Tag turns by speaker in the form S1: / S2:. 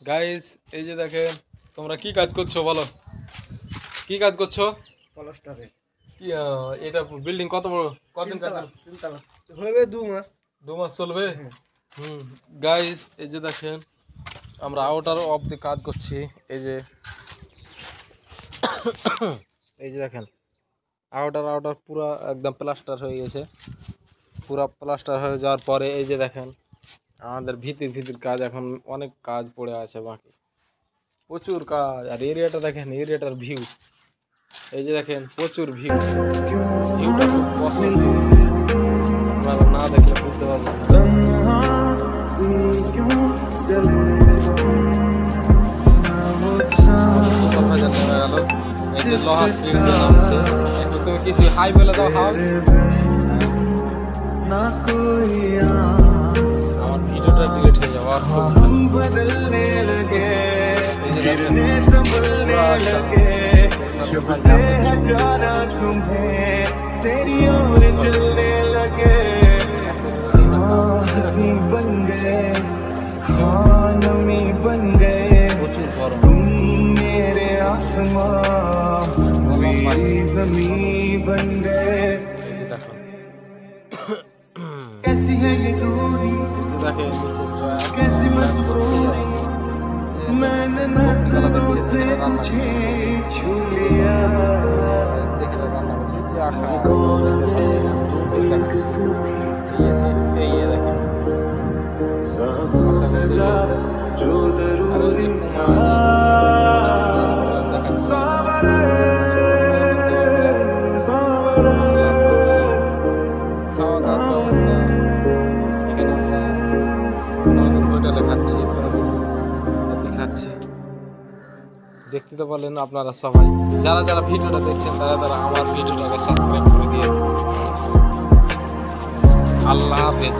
S1: Guys এই যে দেখেন তোমরা কি কাজ করছো বলো, কি কাজ করছো?
S2: প্লাস্টারে
S1: কি এটা বিল্ডিং কত বড়, কতদিন কাজ চলবে?
S2: 3 তলা হবে 2 মাস।
S1: 2 মাস চলবে। গাইস এই যে দেখেন আমরা আউটার অফ দি কাজ করছি। এই যে এই যে দেখেন আউটার পুরো একদম প্লাস্টার হয়ে গেছে। পুরো প্লাস্টার হয়ে যাওয়ার পরে এই যে দেখেন আমাদের ভিতির কাজ, এখন অনেক কাজ পড়ে আছে বাকি, প্রচুর কাজ। আর এরিয়াটা দেখেন, এরিয়াটার ভিউ এই যে দেখেন, প্রচুর ভিউটা খুব পছন্দ, আপনারা না দেখলে বুঝতে পারবেন না। নেমে গেল, এই যে লোহার সিট নামছে। একটু তুমি কিছু হাই বলে দাও। হাই, আমার ভিডিওটা ডিলিট হয়ে যাওয়া খুব এই যে দেখেন প্রচুর গরম।
S2: कैसी है ये दूरी, कैसी मजबूरी, मैंने न छू लिया। जो जरूरी था
S1: দেখতে তো বলেন আপনারা সবাই, যারা যারা ভিডিওটা দেখছেন তারা আমার ভিডিওটাকে সাবস্ক্রাইব করে দিয়ে। আল্লাহ হাফেজ।